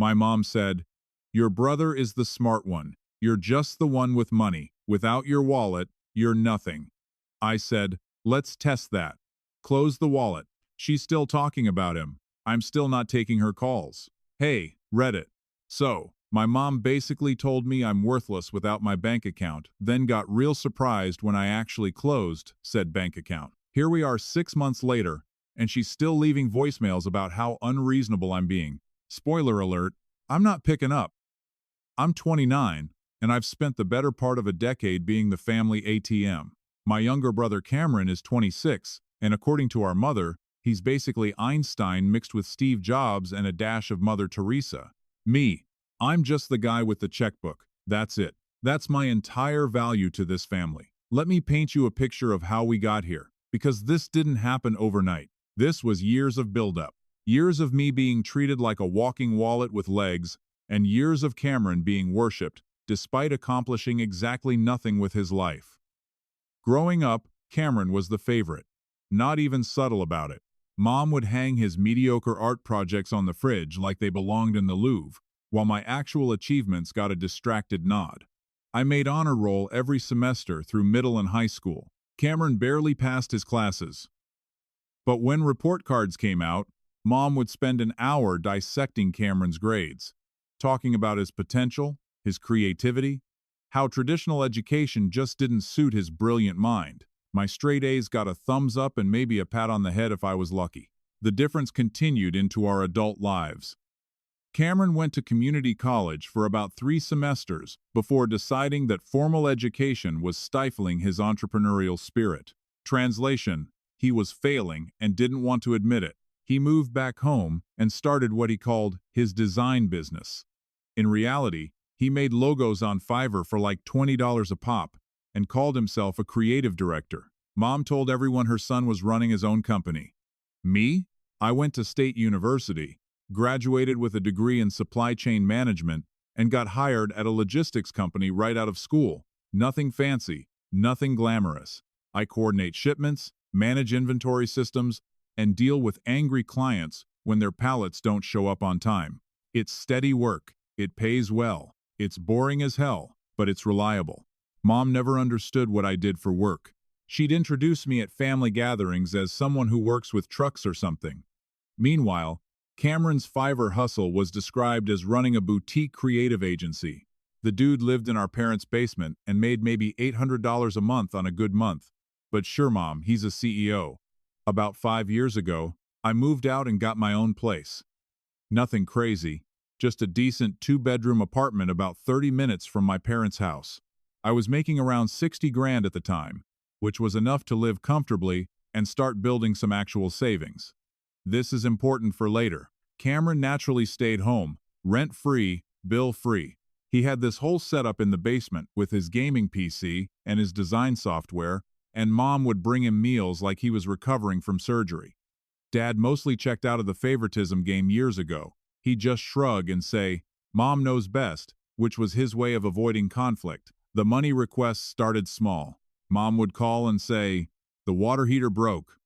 My mom said, "Your brother is the smart one. You're just the one with money. Without your wallet, you're nothing." I said, "Let's test that." Close the wallet. She's still talking about him. I'm still not taking her calls. Hey, Reddit. So, my mom basically told me I'm worthless without my bank account, then got real surprised when I actually closed said bank account. Here we are 6 months later, and she's still leaving voicemails about how unreasonable I'm being. Spoiler alert, I'm not picking up. I'm 29, and I've spent the better part of a decade being the family ATM. My younger brother Cameron is 26, and according to our mother, he's basically Einstein mixed with Steve Jobs and a dash of Mother Teresa. Me, I'm just the guy with the checkbook. That's it. That's my entire value to this family. Let me paint you a picture of how we got here, because this didn't happen overnight. This was years of buildup. Years of me being treated like a walking wallet with legs, and years of Cameron being worshipped, despite accomplishing exactly nothing with his life. Growing up, Cameron was the favorite. Not even subtle about it. Mom would hang his mediocre art projects on the fridge like they belonged in the Louvre, while my actual achievements got a distracted nod. I made honor roll every semester through middle and high school. Cameron barely passed his classes. But when report cards came out, Mom would spend an hour dissecting Cameron's grades, talking about his potential, his creativity, how traditional education just didn't suit his brilliant mind. My straight A's got a thumbs up and maybe a pat on the head if I was lucky. The difference continued into our adult lives. Cameron went to community college for about 3 semesters before deciding that formal education was stifling his entrepreneurial spirit. Translation: he was failing and didn't want to admit it. He moved back home and started what he called his design business. In reality, he made logos on Fiverr for like $20 a pop and called himself a creative director. Mom told everyone her son was running his own company. Me? I went to State University, graduated with a degree in supply chain management, and got hired at a logistics company right out of school. Nothing fancy, nothing glamorous. I coordinate shipments, manage inventory systems, and deal with angry clients when their pallets don't show up on time. It's steady work. It pays well. It's boring as hell, but it's reliable. Mom never understood what I did for work. She'd introduce me at family gatherings as someone who works with trucks or something. Meanwhile, Cameron's Fiverr hustle was described as running a boutique creative agency. The dude lived in our parents' basement and made maybe $800 a month on a good month. But sure, Mom, he's a CEO. About 5 years ago, I moved out and got my own place. Nothing crazy, just a decent 2-bedroom apartment about 30 minutes from my parents' house. I was making around 60 grand at the time, which was enough to live comfortably and start building some actual savings. This is important for later. Cameron naturally stayed home, rent-free, bill-free. He had this whole setup in the basement with his gaming PC and his design software, and Mom would bring him meals like he was recovering from surgery. Dad mostly checked out of the favoritism game years ago. He'd just shrug and say, "Mom knows best," which was his way of avoiding conflict. The money requests started small. Mom would call and say, "The water heater broke.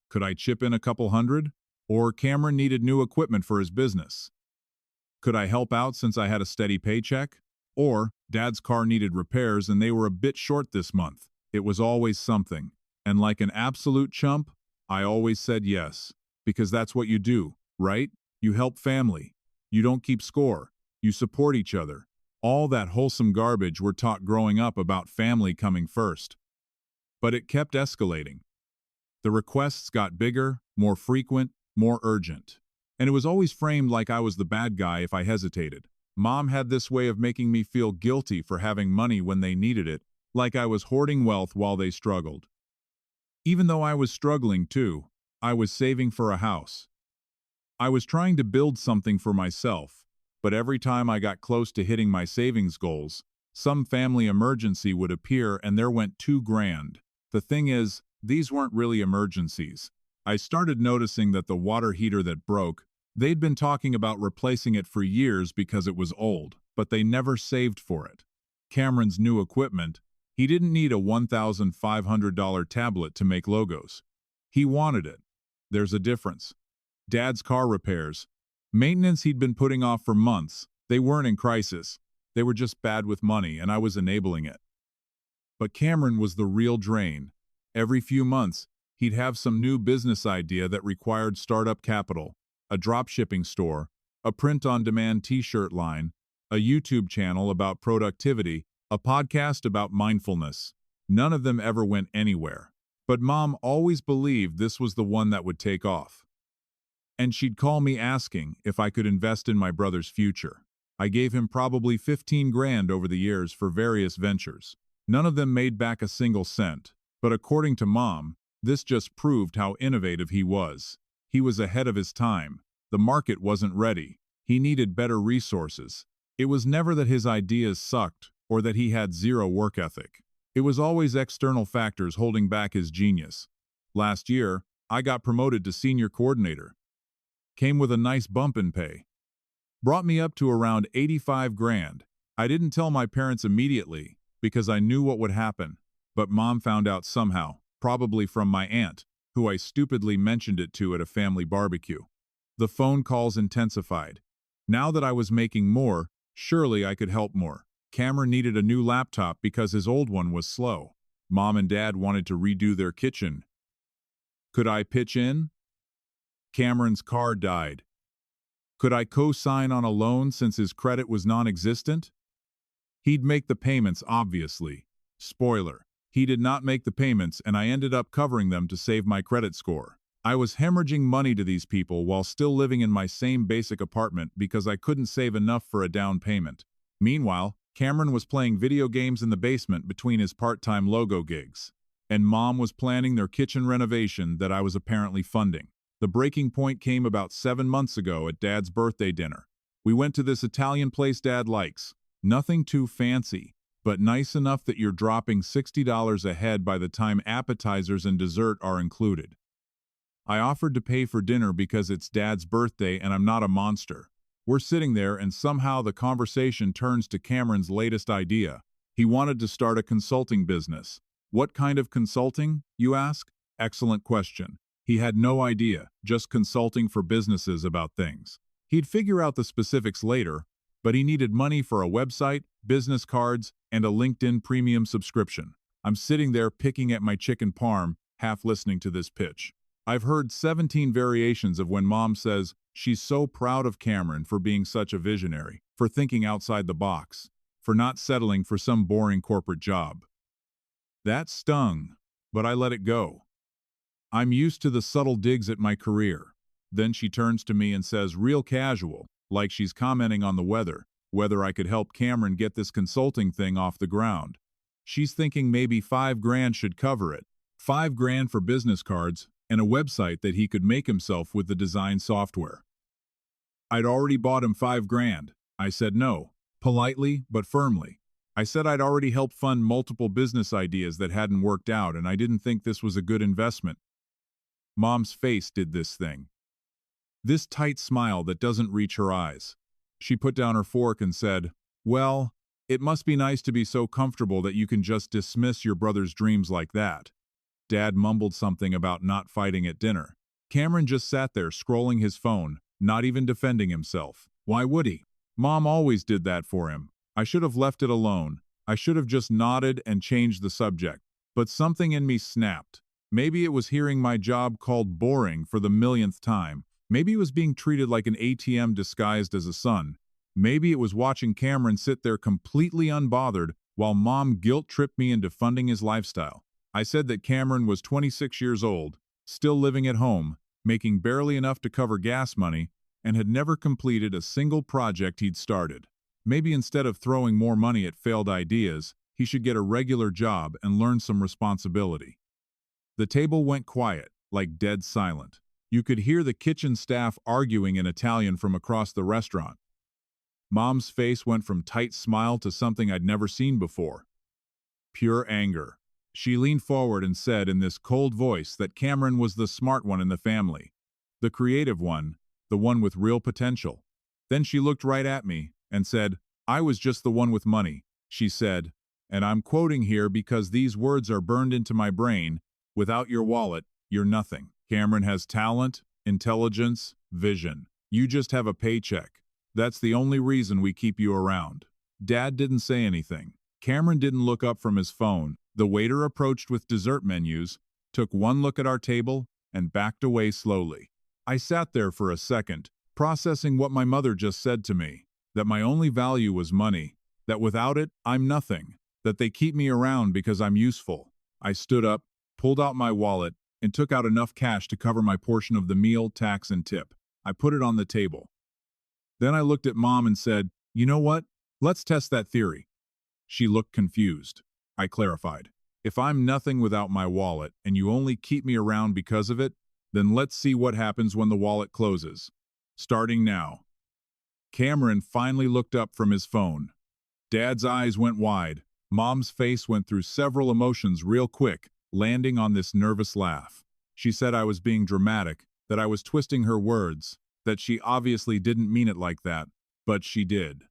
Could I chip in a couple hundred?" Or Cameron needed new equipment for his business. Could I help out since I had a steady paycheck? Or Dad's car needed repairs and they were a bit short this month. It was always something. And like an absolute chump, I always said yes. Because that's what you do, right? You help family. You don't keep score. You support each other. All that wholesome garbage we're taught growing up about family coming first. But it kept escalating. The requests got bigger, more frequent, more urgent. And it was always framed like I was the bad guy if I hesitated. Mom had this way of making me feel guilty for having money when they needed it, like I was hoarding wealth while they struggled. Even though I was struggling too, I was saving for a house. I was trying to build something for myself, but every time I got close to hitting my savings goals, some family emergency would appear and there went 2 grand. The thing is, these weren't really emergencies. I started noticing that the water heater that broke, they'd been talking about replacing it for years because it was old, but they never saved for it. Cameron's new equipment, he didn't need a $1,500 tablet to make logos. He wanted it. There's a difference. Dad's car repairs, Maintenance he'd been putting off for months. They weren't in crisis. They were just bad with money, and I was enabling it. But Cameron was the real drain. Every few months, he'd have some new business idea that required startup capital, a drop-shipping store, a print-on-demand t-shirt line, a YouTube channel about productivity, a podcast about mindfulness. None of them ever went anywhere. But Mom always believed this was the one that would take off. And she'd call me asking if I could invest in my brother's future. I gave him probably 15 grand over the years for various ventures. None of them made back a single cent. But according to Mom, this just proved how innovative he was. He was ahead of his time. The market wasn't ready. He needed better resources. It was never that his ideas sucked or that he had zero work ethic. It was always external factors holding back his genius. Last year, I got promoted to senior coordinator. Came with a nice bump in pay. Brought me up to around 85 grand. I didn't tell my parents immediately because I knew what would happen, but Mom found out somehow, probably from my aunt, who I stupidly mentioned it to at a family barbecue. The phone calls intensified. Now that I was making more, surely I could help more. Cameron needed a new laptop because his old one was slow. Mom and Dad wanted to redo their kitchen. Could I pitch in? Cameron's car died. Could I co-sign on a loan since his credit was non-existent? He'd make the payments, obviously. Spoiler, he did not make the payments and I ended up covering them to save my credit score. I was hemorrhaging money to these people while still living in my same basic apartment because I couldn't save enough for a down payment. Meanwhile, Cameron was playing video games in the basement between his part-time logo gigs. And Mom was planning their kitchen renovation that I was apparently funding. The breaking point came about 7 months ago at Dad's birthday dinner. We went to this Italian place Dad likes. Nothing too fancy, but nice enough that you're dropping $60 a head by the time appetizers and dessert are included. I offered to pay for dinner because it's Dad's birthday and I'm not a monster. We're sitting there and somehow the conversation turns to Cameron's latest idea. He wanted to start a consulting business. What kind of consulting, you ask? Excellent question. He had no idea, just consulting for businesses about things. He'd figure out the specifics later, but he needed money for a website, business cards, and a LinkedIn premium subscription. I'm sitting there picking at my chicken parm, half listening to this pitch. I've heard 17 variations of when Mom says she's so proud of Cameron for being such a visionary, for thinking outside the box, for not settling for some boring corporate job. That stung, but I let it go. I'm used to the subtle digs at my career. Then she turns to me and says real casual, like she's commenting on the weather, whether I could help Cameron get this consulting thing off the ground. She's thinking maybe 5 grand should cover it. 5 grand for business cards and a website that he could make himself with the design software. I'd already bought him 5 grand. I said no, politely but firmly. I said I'd already helped fund multiple business ideas that hadn't worked out and I didn't think this was a good investment. Mom's face did this thing. This tight smile that doesn't reach her eyes. She put down her fork and said, "Well, it must be nice to be so comfortable that you can just dismiss your brother's dreams like that." Dad mumbled something about not fighting at dinner. Cameron just sat there scrolling his phone, not even defending himself. Why would he? Mom always did that for him. I should have left it alone. I should have just nodded and changed the subject. But something in me snapped. Maybe it was hearing my job called boring for the millionth time. Maybe it was being treated like an ATM disguised as a son. Maybe it was watching Cameron sit there completely unbothered while Mom guilt-tripped me into funding his lifestyle. I said that Cameron was 26 years old, still living at home, making barely enough to cover gas money, and had never completed a single project he'd started. Maybe instead of throwing more money at failed ideas, he should get a regular job and learn some responsibility. The table went quiet, like dead silent. You could hear the kitchen staff arguing in Italian from across the restaurant. Mom's face went from tight smile to something I'd never seen before. Pure anger. She leaned forward and said in this cold voice that Cameron was the smart one in the family, the creative one, the one with real potential. Then she looked right at me and said, "I was just the one with money," she said, and I'm quoting here because these words are burned into my brain, "Without your wallet, you're nothing." Cameron has talent, intelligence, vision. You just have a paycheck. That's the only reason we keep you around." Dad didn't say anything. Cameron didn't look up from his phone. The waiter approached with dessert menus, took one look at our table, and backed away slowly. I sat there for a second, processing what my mother just said to me, that my only value was money, that without it, I'm nothing, that they keep me around because I'm useful. I stood up, pulled out my wallet, and took out enough cash to cover my portion of the meal, tax, and tip. I put it on the table. Then I looked at Mom and said, "You know what? Let's test that theory." She looked confused. I clarified, "If I'm nothing without my wallet and you only keep me around because of it, then let's see what happens when the wallet closes. Starting now." Cameron finally looked up from his phone. Dad's eyes went wide. Mom's face went through several emotions real quick, landing on this nervous laugh. She said I was being dramatic, that I was twisting her words, that she obviously didn't mean it like that, but she did.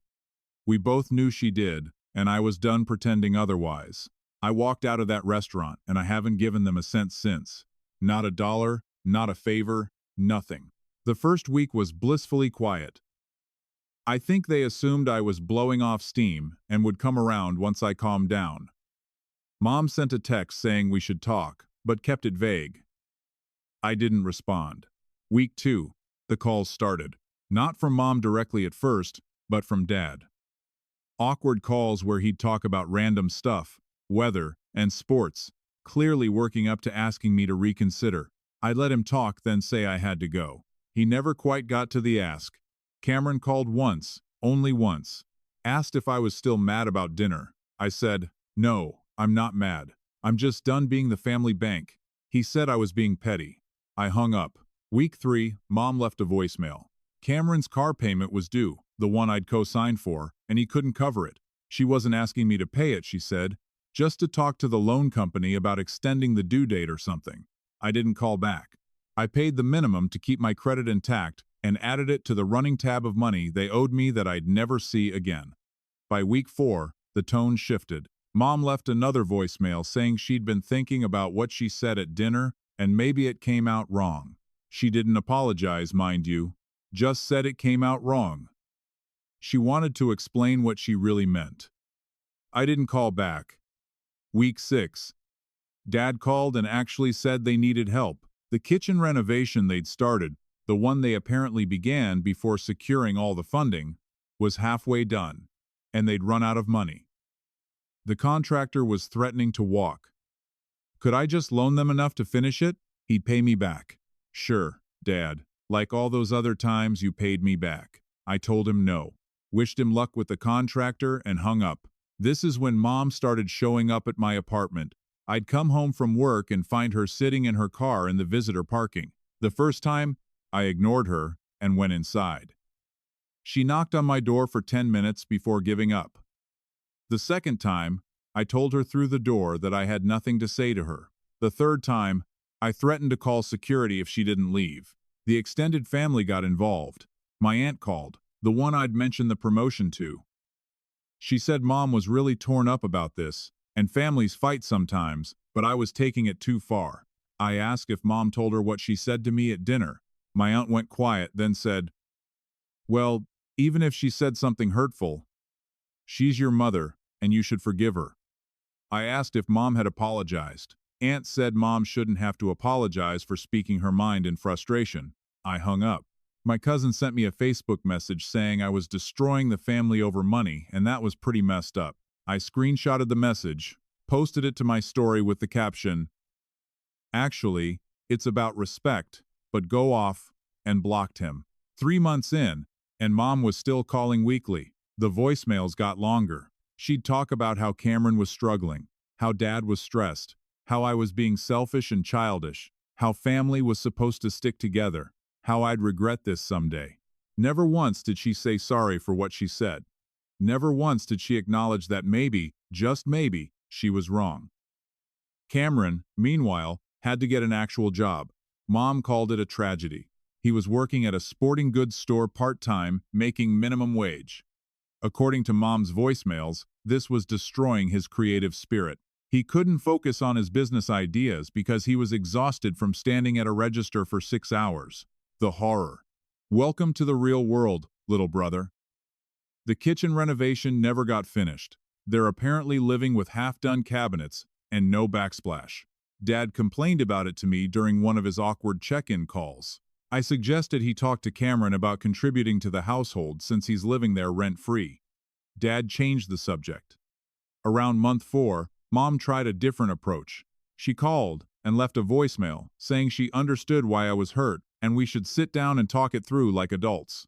We both knew she did, and I was done pretending otherwise. I walked out of that restaurant, and I haven't given them a cent since. Not a dollar, not a favor, nothing. The first week was blissfully quiet. I think they assumed I was blowing off steam and would come around once I calmed down. Mom sent a text saying we should talk, but kept it vague. I didn't respond. Week 2, the calls started. Not from Mom directly at first, but from Dad. Awkward calls where he'd talk about random stuff, weather, and sports, clearly working up to asking me to reconsider. I'd let him talk, then say I had to go. He never quite got to the ask. Cameron called once, only once. Asked if I was still mad about dinner. I said, "No, I'm not mad. I'm just done being the family bank." He said I was being petty. I hung up. Week 3, Mom left a voicemail. Cameron's car payment was due, the one I'd co-signed for, and he couldn't cover it. She wasn't asking me to pay it, she said, just to talk to the loan company about extending the due date or something. I didn't call back. I paid the minimum to keep my credit intact and added it to the running tab of money they owed me that I'd never see again. By week 4, the tone shifted. Mom left another voicemail saying she'd been thinking about what she said at dinner and maybe it came out wrong. She didn't apologize, mind you, just said it came out wrong. She wanted to explain what she really meant. I didn't call back. Week 6. Dad called and actually said they needed help. The kitchen renovation they'd started, the one they apparently began before securing all the funding, was halfway done, and they'd run out of money. The contractor was threatening to walk. Could I just loan them enough to finish it? He'd pay me back. Sure, Dad, like all those other times you paid me back. I told him no. Wished him luck with the contractor and hung up. This is when Mom started showing up at my apartment. I'd come home from work and find her sitting in her car in the visitor parking. The first time, I ignored her and went inside. She knocked on my door for 10 minutes before giving up. The second time, I told her through the door that I had nothing to say to her. The third time, I threatened to call security if she didn't leave. The extended family got involved. My aunt called, the one I'd mentioned the promotion to. She said Mom was really torn up about this, and families fight sometimes, but I was taking it too far. I asked if Mom told her what she said to me at dinner. My aunt went quiet, then said, "Well, even if she said something hurtful, she's your mother, and you should forgive her." I asked if Mom had apologized. Aunt said Mom shouldn't have to apologize for speaking her mind in frustration. I hung up. My cousin sent me a Facebook message saying I was destroying the family over money, and that was pretty messed up. I screenshotted the message, posted it to my story with the caption, "Actually, it's about respect, but go off," and blocked him. 3 months in, and Mom was still calling weekly. The voicemails got longer. She'd talk about how Cameron was struggling, how Dad was stressed, how I was being selfish and childish, how family was supposed to stick together, how I'd regret this someday. Never once did she say sorry for what she said. Never once did she acknowledge that maybe, just maybe, she was wrong. Cameron, meanwhile, had to get an actual job. Mom called it a tragedy. He was working at a sporting goods store part-time, making minimum wage. According to Mom's voicemails, this was destroying his creative spirit. He couldn't focus on his business ideas because he was exhausted from standing at a register for 6 hours. The horror. Welcome to the real world, little brother. The kitchen renovation never got finished. They're apparently living with half-done cabinets and no backsplash. Dad complained about it to me during one of his awkward check-in calls. I suggested he talk to Cameron about contributing to the household since he's living there rent-free. Dad changed the subject. Around month 4, Mom tried a different approach. She called and left a voicemail saying she understood why I was hurt and we should sit down and talk it through like adults.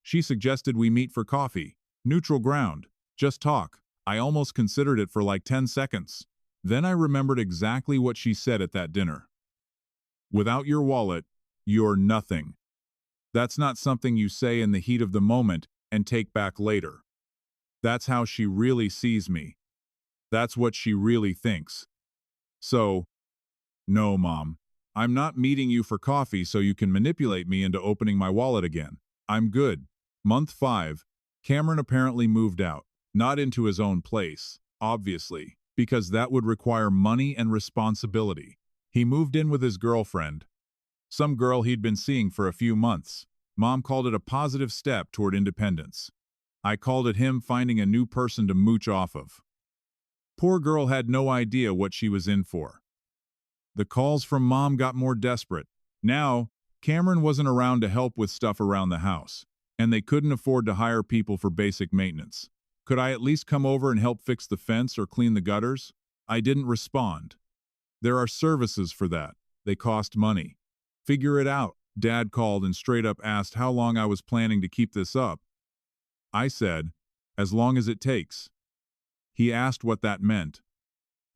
She suggested we meet for coffee. Neutral ground. Just talk. I almost considered it for like 10 seconds. Then I remembered exactly what she said at that dinner. Without your wallet, you're nothing. That's not something you say in the heat of the moment and take back later. That's how she really sees me. That's what she really thinks. So, no, Mom. I'm not meeting you for coffee so you can manipulate me into opening my wallet again. I'm good. Month 5, Cameron apparently moved out. Not into his own place, obviously, because that would require money and responsibility. He moved in with his girlfriend, some girl he'd been seeing for a few months. Mom called it a positive step toward independence. I called it him finding a new person to mooch off of. Poor girl had no idea what she was in for. The calls from Mom got more desperate. Now, Cameron wasn't around to help with stuff around the house, and they couldn't afford to hire people for basic maintenance. Could I at least come over and help fix the fence or clean the gutters? I didn't respond. There are services for that. They cost money. Figure it out. Dad called and straight up asked how long I was planning to keep this up. I said, as long as it takes. He asked what that meant.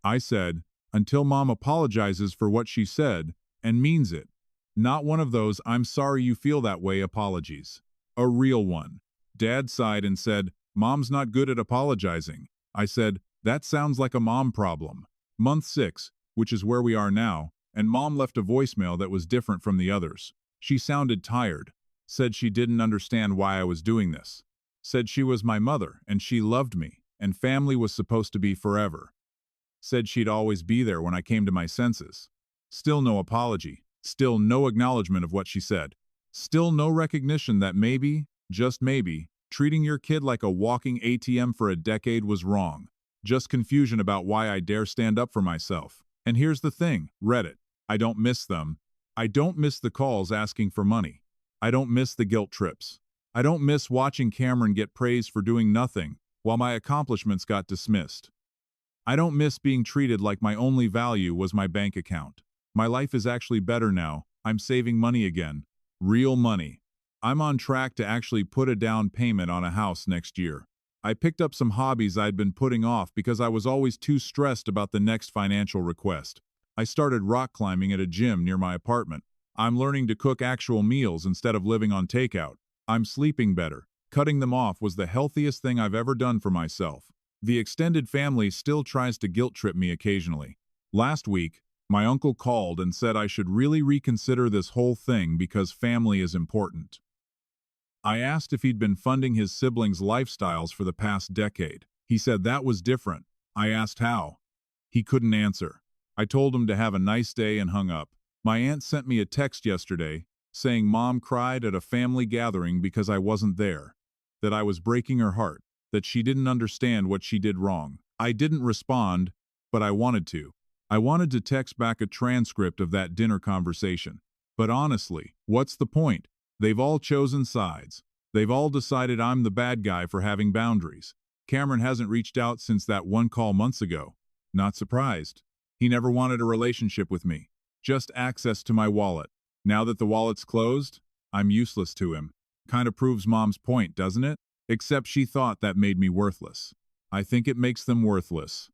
I said, until Mom apologizes for what she said and means it. Not one of those "I'm sorry you feel that way" apologies. A real one. Dad sighed and said, Mom's not good at apologizing. I said, that sounds like a Mom problem. Month 6, which is where we are now, and Mom left a voicemail that was different from the others. She sounded tired. Said she didn't understand why I was doing this. Said she was my mother and she loved me, and family was supposed to be forever. Said she'd always be there when I came to my senses. Still no apology. Still no acknowledgement of what she said. Still no recognition that maybe, just maybe, treating your kid like a walking ATM for a decade was wrong. Just confusion about why I dare stand up for myself. And here's the thing, Reddit. I don't miss them. I don't miss the calls asking for money. I don't miss the guilt trips. I don't miss watching Cameron get praised for doing nothing while my accomplishments got dismissed. I don't miss being treated like my only value was my bank account. My life is actually better now. I'm saving money again. Real money. I'm on track to actually put a down payment on a house next year. I picked up some hobbies I'd been putting off because I was always too stressed about the next financial request. I started rock climbing at a gym near my apartment. I'm learning to cook actual meals instead of living on takeout. I'm sleeping better. Cutting them off was the healthiest thing I've ever done for myself. The extended family still tries to guilt trip me occasionally. Last week, my uncle called and said I should really reconsider this whole thing because family is important. I asked if he'd been funding his siblings' lifestyles for the past decade. He said that was different. I asked how. He couldn't answer. I told him to have a nice day and hung up. My aunt sent me a text yesterday saying Mom cried at a family gathering because I wasn't there, that I was breaking her heart, that she didn't understand what she did wrong. I didn't respond, but I wanted to. I wanted to text back a transcript of that dinner conversation. But honestly, what's the point? They've all chosen sides. They've all decided I'm the bad guy for having boundaries. Cameron hasn't reached out since that one call months ago. Not surprised. He never wanted a relationship with me. Just access to my wallet. Now that the wallet's closed, I'm useless to him. Kinda proves Mom's point, doesn't it? Except she thought that made me worthless. I think it makes them worthless.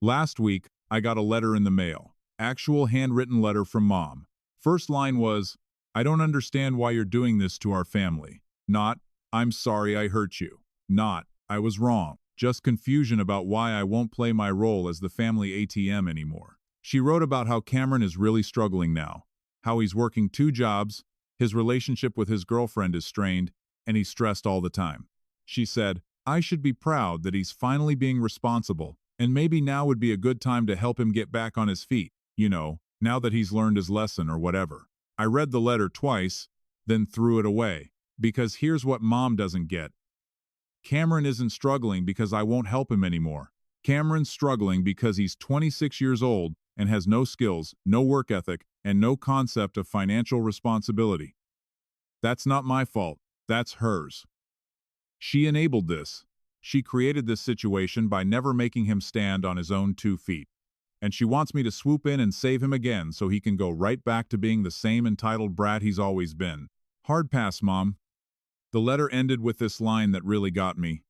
Last week, I got a letter in the mail. Actual handwritten letter from Mom. First line was, I don't understand why you're doing this to our family. Not, I'm sorry I hurt you. Not, I was wrong. Just confusion about why I won't play my role as the family ATM anymore. She wrote about how Cameron is really struggling now. How he's working 2 jobs, his relationship with his girlfriend is strained, and he's stressed all the time. She said, I should be proud that he's finally being responsible, and maybe now would be a good time to help him get back on his feet, now that he's learned his lesson or whatever. I read the letter twice, then threw it away. Because here's what Mom doesn't get. Cameron isn't struggling because I won't help him anymore. Cameron's struggling because he's 26 years old and has no skills, no work ethic, and no concept of financial responsibility. That's not my fault. That's hers. She enabled this. She created this situation by never making him stand on his own 2 feet. And she wants me to swoop in and save him again so he can go right back to being the same entitled brat he's always been. Hard pass, Mom. The letter ended with this line that really got me.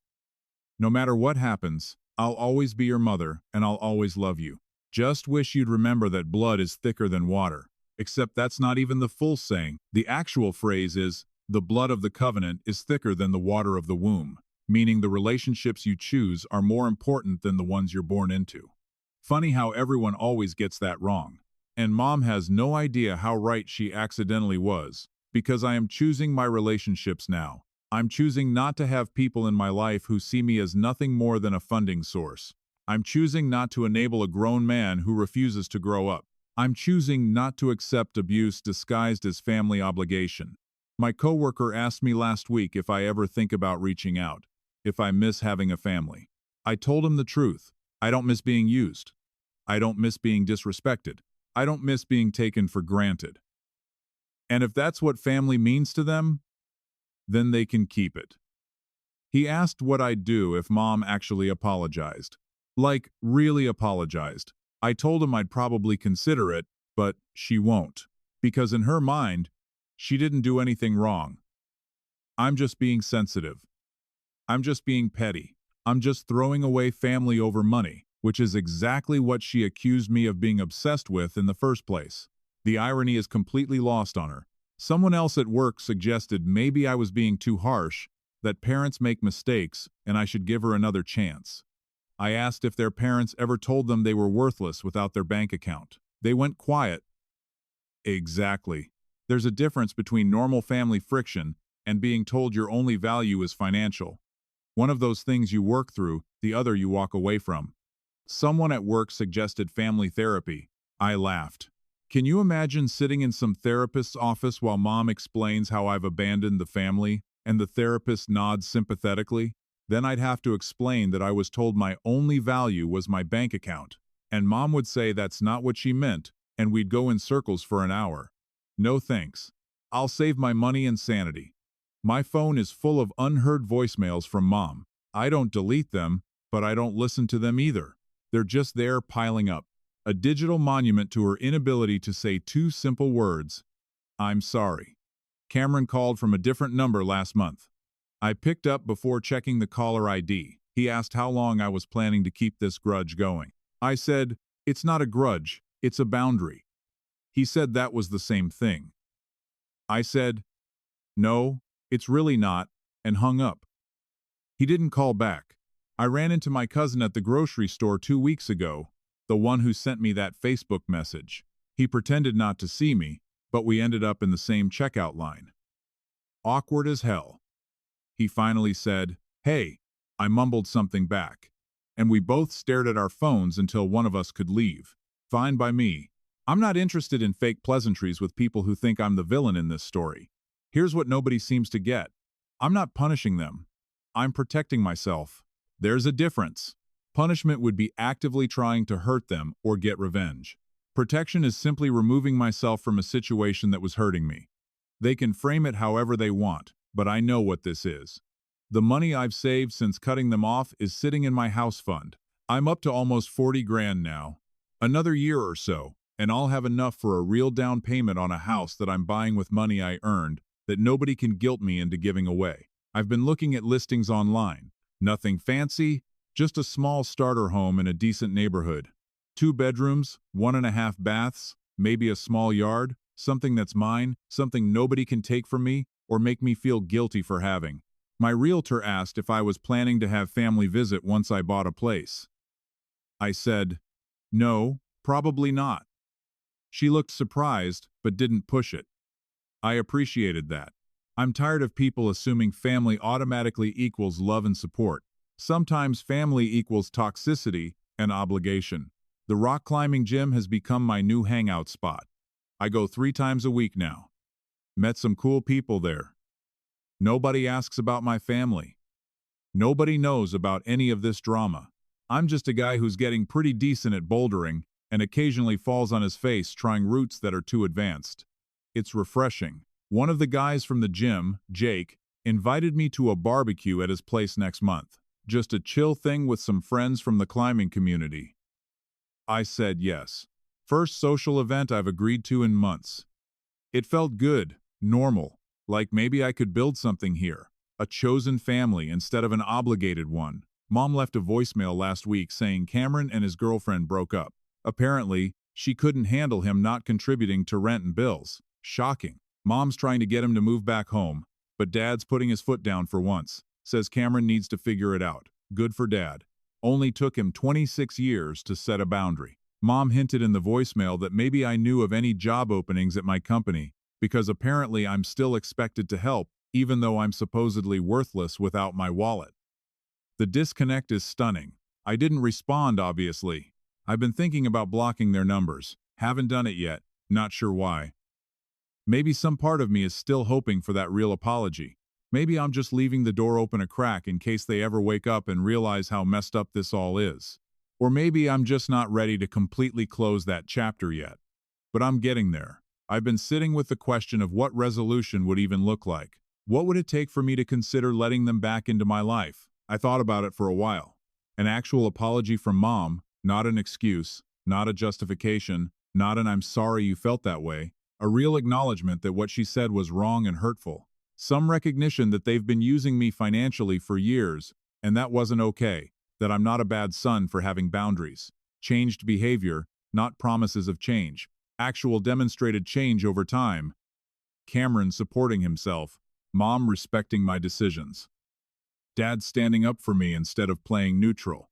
No matter what happens, I'll always be your mother and I'll always love you. Just wish you'd remember that blood is thicker than water. Except that's not even the full saying. The actual phrase is, the blood of the covenant is thicker than the water of the womb, meaning the relationships you choose are more important than the ones you're born into. Funny how everyone always gets that wrong. And Mom has no idea how right she accidentally was, because I am choosing my relationships now. I'm choosing not to have people in my life who see me as nothing more than a funding source. I'm choosing not to enable a grown man who refuses to grow up. I'm choosing not to accept abuse disguised as family obligation. My coworker asked me last week if I ever think about reaching out, if I miss having a family. I told him the truth. I don't miss being used. I don't miss being disrespected. I don't miss being taken for granted. And if that's what family means to them, then they can keep it. He asked what I'd do if Mom actually apologized. Like, really apologized. I told him I'd probably consider it, but she won't. Because in her mind, she didn't do anything wrong. I'm just being sensitive. I'm just being petty. I'm just throwing away family over money, which is exactly what she accused me of being obsessed with in the first place. The irony is completely lost on her. Someone else at work suggested maybe I was being too harsh, that parents make mistakes and I should give her another chance. I asked if their parents ever told them they were worthless without their bank account. They went quiet. Exactly. There's a difference between normal family friction and being told your only value is financial. One of those things you work through, the other you walk away from. Someone at work suggested family therapy. I laughed. Can you imagine sitting in some therapist's office while Mom explains how I've abandoned the family, and the therapist nods sympathetically? Then I'd have to explain that I was told my only value was my bank account, and Mom would say that's not what she meant, and we'd go in circles for an hour. No thanks. I'll save my money and sanity. My phone is full of unheard voicemails from Mom. I don't delete them, but I don't listen to them either. They're just there piling up. A digital monument to her inability to say 2 simple words. I'm sorry. Cameron called from a different number last month. I picked up before checking the caller ID. He asked how long I was planning to keep this grudge going. I said, it's not a grudge, it's a boundary. He said that was the same thing. I said, no, it's really not, and hung up. He didn't call back. I ran into my cousin at the grocery store 2 weeks ago, the one who sent me that Facebook message. He pretended not to see me, but we ended up in the same checkout line. Awkward as hell. He finally said, hey. I mumbled something back, and we both stared at our phones until one of us could leave. Fine by me. I'm not interested in fake pleasantries with people who think I'm the villain in this story. Here's what nobody seems to get. I'm not punishing them. I'm protecting myself. There's a difference. Punishment would be actively trying to hurt them or get revenge. Protection is simply removing myself from a situation that was hurting me. They can frame it however they want, but I know what this is. The money I've saved since cutting them off is sitting in my house fund. I'm up to almost 40 grand now. Another year or so, and I'll have enough for a real down payment on a house that I'm buying with money I earned that nobody can guilt me into giving away. I've been looking at listings online. Nothing fancy, just a small starter home in a decent neighborhood. 2 bedrooms, 1.5 baths, maybe a small yard, something that's mine, something nobody can take from me or make me feel guilty for having. My realtor asked if I was planning to have family visit once I bought a place. I said, no, probably not. She looked surprised, but didn't push it. I appreciated that. I'm tired of people assuming family automatically equals love and support. Sometimes family equals toxicity and obligation. The rock climbing gym has become my new hangout spot. I go 3 times a week now. Met some cool people there. Nobody asks about my family. Nobody knows about any of this drama. I'm just a guy who's getting pretty decent at bouldering and occasionally falls on his face trying routes that are too advanced. It's refreshing. One of the guys from the gym, Jake, invited me to a barbecue at his place next month. Just a chill thing with some friends from the climbing community. I said yes. First social event I've agreed to in months. It felt good, normal, like maybe I could build something here. A chosen family instead of an obligated one. Mom left a voicemail last week saying Cameron and his girlfriend broke up. Apparently, she couldn't handle him not contributing to rent and bills. Shocking. Mom's trying to get him to move back home, but Dad's putting his foot down for once. Says Cameron needs to figure it out. Good for Dad. Only took him 26 years to set a boundary. Mom hinted in the voicemail that maybe I knew of any job openings at my company, because apparently I'm still expected to help, even though I'm supposedly worthless without my wallet. The disconnect is stunning. I didn't respond, obviously. I've been thinking about blocking their numbers. Haven't done it yet. Not sure why. Maybe some part of me is still hoping for that real apology. Maybe I'm just leaving the door open a crack in case they ever wake up and realize how messed up this all is. Or maybe I'm just not ready to completely close that chapter yet. But I'm getting there. I've been sitting with the question of what resolution would even look like. What would it take for me to consider letting them back into my life? I thought about it for a while. An actual apology from Mom, not an excuse, not a justification, not an "I'm sorry you felt that way." A real acknowledgement that what she said was wrong and hurtful. Some recognition that they've been using me financially for years, and that wasn't okay, that I'm not a bad son for having boundaries. Changed behavior, not promises of change. Actual demonstrated change over time. Cameron supporting himself. Mom respecting my decisions. Dad standing up for me instead of playing neutral.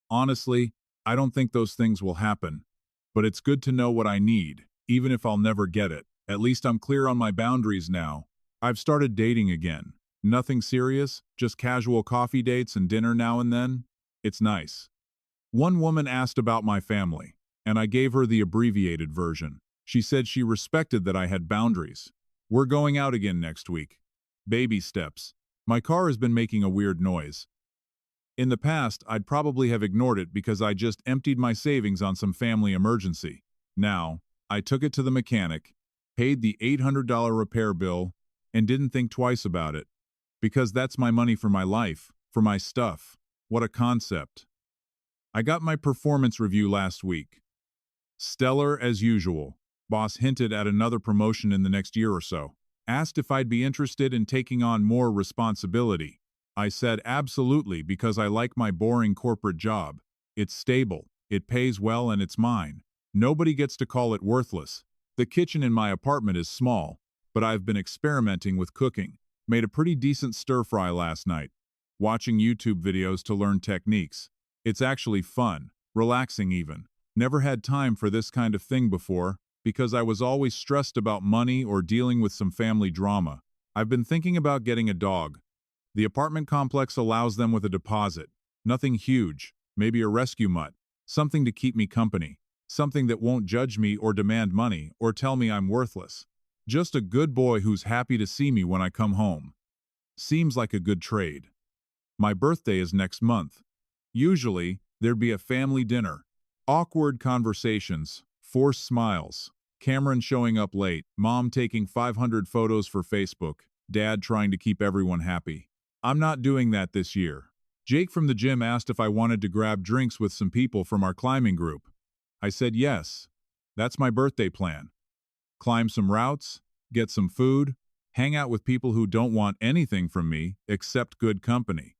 Honestly, I don't think those things will happen, but it's good to know what I need, even if I'll never get it. At least I'm clear on my boundaries now. I've started dating again. Nothing serious, just casual coffee dates and dinner now and then. It's nice. One woman asked about my family, and I gave her the abbreviated version. She said she respected that I had boundaries. We're going out again next week. Baby steps. My car has been making a weird noise. In the past, I'd probably have ignored it because I just emptied my savings on some family emergency. Now, I took it to the mechanic, paid the $800 repair bill, and didn't think twice about it. Because that's my money for my life, for my stuff. What a concept. I got my performance review last week. Stellar as usual. Boss hinted at another promotion in the next year or so. Asked if I'd be interested in taking on more responsibility. I said absolutely because I like my boring corporate job. It's stable, it pays well, and it's mine. Nobody gets to call it worthless. The kitchen in my apartment is small, but I've been experimenting with cooking. Made a pretty decent stir-fry last night. Watching YouTube videos to learn techniques. It's actually fun, relaxing even. Never had time for this kind of thing before, because I was always stressed about money or dealing with some family drama. I've been thinking about getting a dog. The apartment complex allows them with a deposit. Nothing huge, maybe a rescue mutt. Something to keep me company. Something that won't judge me or demand money or tell me I'm worthless. Just a good boy who's happy to see me when I come home. Seems like a good trade. My birthday is next month. Usually, there'd be a family dinner. Awkward conversations, forced smiles. Cameron showing up late, Mom taking 500 photos for Facebook, Dad trying to keep everyone happy. I'm not doing that this year. Jake from the gym asked if I wanted to grab drinks with some people from our climbing group. I said yes. That's my birthday plan. Climb some routes, get some food, hang out with people who don't want anything from me except good company.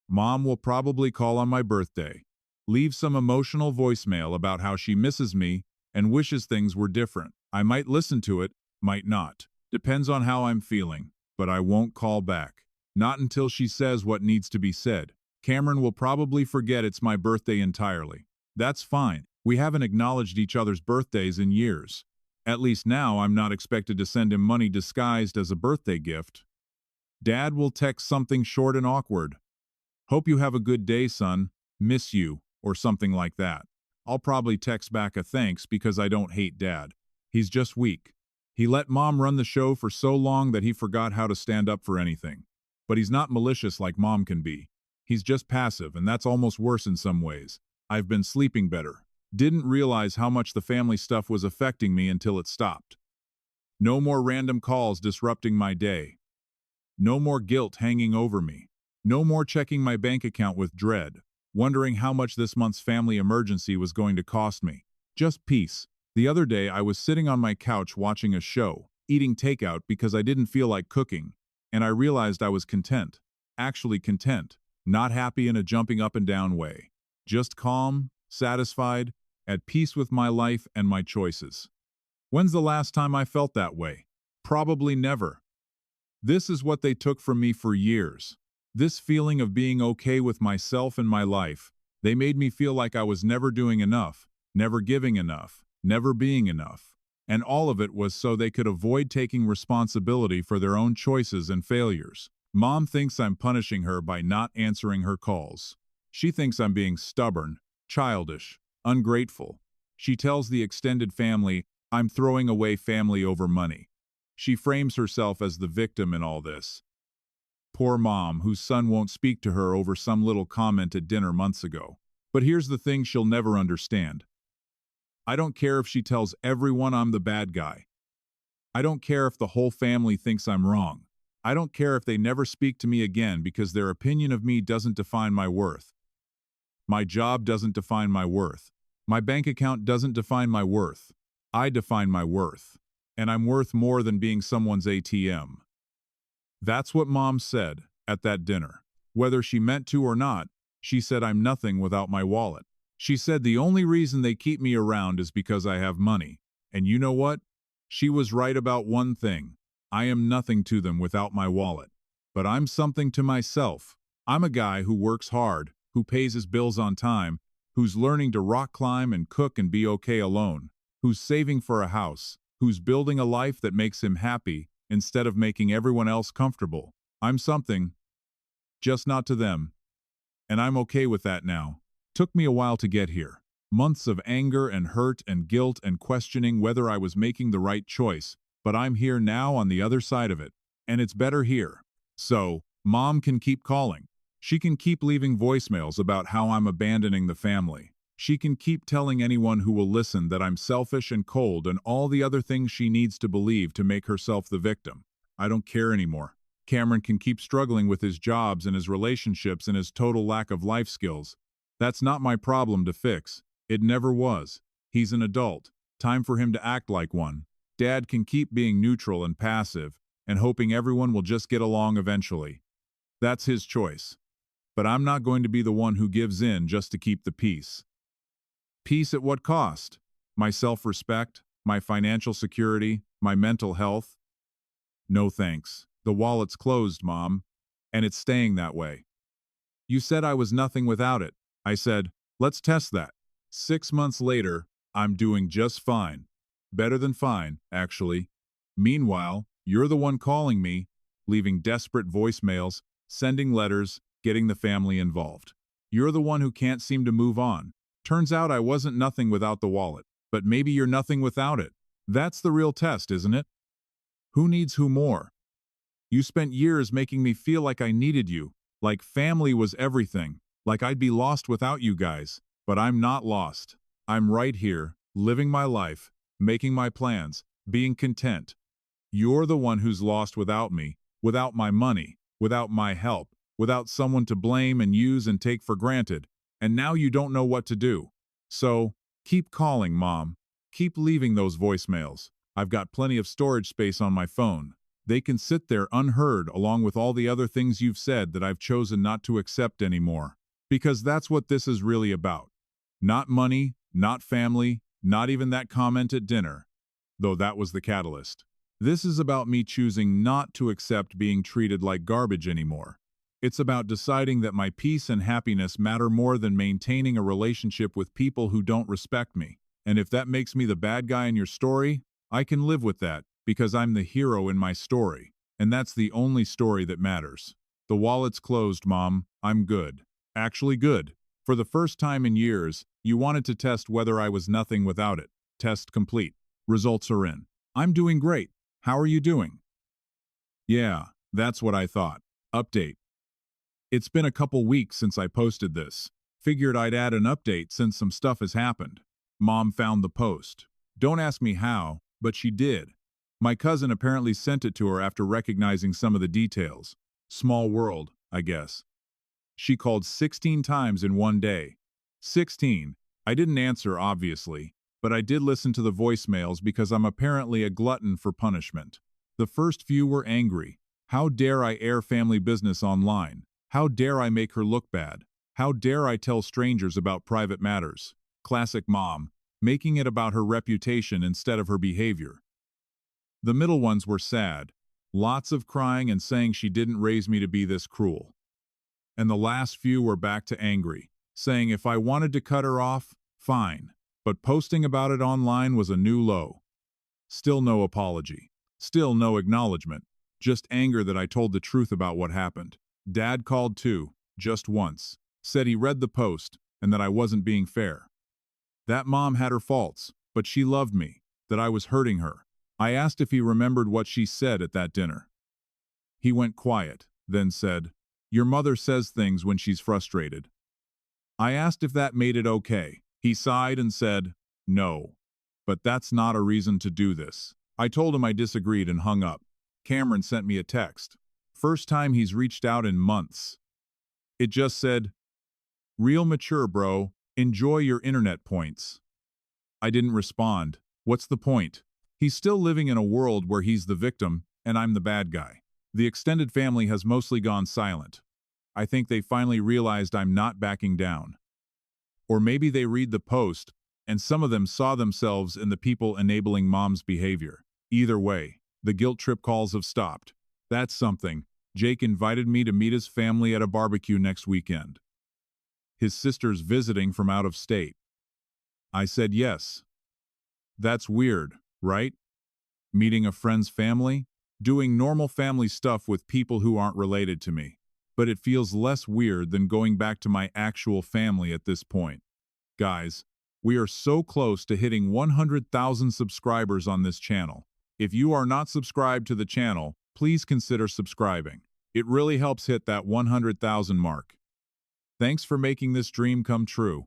Mom will probably call on my birthday. Leave some emotional voicemail about how she misses me and wishes things were different. I might listen to it, might not. Depends on how I'm feeling, but I won't call back. Not until she says what needs to be said. Cameron will probably forget it's my birthday entirely. That's fine. We haven't acknowledged each other's birthdays in years. At least now I'm not expected to send him money disguised as a birthday gift. Dad will text something short and awkward. Hope you have a good day, son. Miss you, or something like that. I'll probably text back a thanks because I don't hate Dad. He's just weak. He let Mom run the show for so long that he forgot how to stand up for anything. But he's not malicious like Mom can be. He's just passive, and that's almost worse in some ways. I've been sleeping better. Didn't realize how much the family stuff was affecting me until it stopped. No more random calls disrupting my day. No more guilt hanging over me. No more checking my bank account with dread, wondering how much this month's family emergency was going to cost me. Just peace. The other day I was sitting on my couch watching a show, eating takeout because I didn't feel like cooking, and I realized I was content. Actually content. Not happy in a jumping up and down way. Just calm, satisfied, at peace with my life and my choices. When's the last time I felt that way? Probably never. This is what they took from me for years. This feeling of being okay with myself and my life. They made me feel like I was never doing enough, never giving enough, never being enough. And all of it was so they could avoid taking responsibility for their own choices and failures. Mom thinks I'm punishing her by not answering her calls. She thinks I'm being stubborn, childish, ungrateful. She tells the extended family I'm throwing away family over money. She frames herself as the victim in all this. Poor Mom, whose son won't speak to her over some little comment at dinner months ago. But here's the thing she'll never understand. I don't care if she tells everyone I'm the bad guy. I don't care if the whole family thinks I'm wrong. I don't care if they never speak to me again because their opinion of me doesn't define my worth. My job doesn't define my worth. My bank account doesn't define my worth. I define my worth. And I'm worth more than being someone's ATM. That's what Mom said at that dinner. Whether she meant to or not, she said I'm nothing without my wallet. She said the only reason they keep me around is because I have money. And you know what? She was right about one thing. I am nothing to them without my wallet. But I'm something to myself. I'm a guy who works hard, who pays his bills on time, who's learning to rock climb and cook and be okay alone, who's saving for a house, who's building a life that makes him happy instead of making everyone else comfortable. I'm something, just not to them. And I'm okay with that now. Took me a while to get here. Months of anger and hurt and guilt and questioning whether I was making the right choice, but I'm here now on the other side of it, and it's better here. So, Mom can keep calling. She can keep leaving voicemails about how I'm abandoning the family. She can keep telling anyone who will listen that I'm selfish and cold and all the other things she needs to believe to make herself the victim. I don't care anymore. Cameron can keep struggling with his jobs and his relationships and his total lack of life skills. That's not my problem to fix. It never was. He's an adult. Time for him to act like one. Dad can keep being neutral and passive and hoping everyone will just get along eventually. That's his choice. But I'm not going to be the one who gives in just to keep the peace. Peace at what cost? My self-respect, my financial security, my mental health? No thanks. The wallet's closed, Mom, and it's staying that way. You said I was nothing without it. I said, let's test that. 6 months later, I'm doing just fine. Better than fine, actually. Meanwhile, you're the one calling me, leaving desperate voicemails, sending letters, getting the family involved. You're the one who can't seem to move on. Turns out I wasn't nothing without the wallet, but maybe you're nothing without it. That's the real test, isn't it? Who needs who more? You spent years making me feel like I needed you, like family was everything, like I'd be lost without you guys. But I'm not lost. I'm right here, living my life, making my plans, being content. You're the one who's lost without me, without my money, without my help, without someone to blame and use and take for granted. And now you don't know what to do. So, keep calling, Mom. Keep leaving those voicemails. I've got plenty of storage space on my phone. They can sit there unheard along with all the other things you've said that I've chosen not to accept anymore. Because that's what this is really about. Not money, not family, not even that comment at dinner. Though that was the catalyst. This is about me choosing not to accept being treated like garbage anymore. It's about deciding that my peace and happiness matter more than maintaining a relationship with people who don't respect me. And if that makes me the bad guy in your story, I can live with that, because I'm the hero in my story. And that's the only story that matters. The wallet's closed, Mom. I'm good. Actually good. For the first time in years, you wanted to test whether I was nothing without it. Test complete. Results are in. I'm doing great. How are you doing? Yeah, that's what I thought. Update. It's been a couple weeks since I posted this. Figured I'd add an update since some stuff has happened. Mom found the post. Don't ask me how, but she did. My cousin apparently sent it to her after recognizing some of the details. Small world, I guess. She called 16 times in one day. 16. I didn't answer, obviously, but I did listen to the voicemails because I'm apparently a glutton for punishment. The first few were angry. How dare I air family business online? How dare I make her look bad? How dare I tell strangers about private matters? Classic mom, making it about her reputation instead of her behavior. The middle ones were sad. Lots of crying and saying she didn't raise me to be this cruel. And the last few were back to angry, saying if I wanted to cut her off, fine, but posting about it online was a new low. Still no apology. Still no acknowledgement. Just anger that I told the truth about what happened. Dad called too, just once. Said he read the post and that I wasn't being fair. That mom had her faults, but she loved me, that I was hurting her. I asked if he remembered what she said at that dinner. He went quiet, then said, "Your mother says things when she's frustrated." I asked if that made it okay. He sighed and said, "No, but that's not a reason to do this." I told him I disagreed and hung up. Cameron sent me a text. First time he's reached out in months. It just said, "Real mature, bro. Enjoy your internet points." I didn't respond. What's the point? He's still living in a world where he's the victim and I'm the bad guy. The extended family has mostly gone silent. I think they finally realized I'm not backing down. Or maybe they read the post and some of them saw themselves in the people enabling mom's behavior. Either way, the guilt trip calls have stopped. That's something. Jake invited me to meet his family at a barbecue next weekend. His sister's visiting from out of state. I said yes. That's weird, right? Meeting a friend's family? Doing normal family stuff with people who aren't related to me. But it feels less weird than going back to my actual family at this point. Guys, we are so close to hitting 100,000 subscribers on this channel. If you are not subscribed to the channel, please consider subscribing. It really helps hit that 100,000 mark. Thanks for making this dream come true.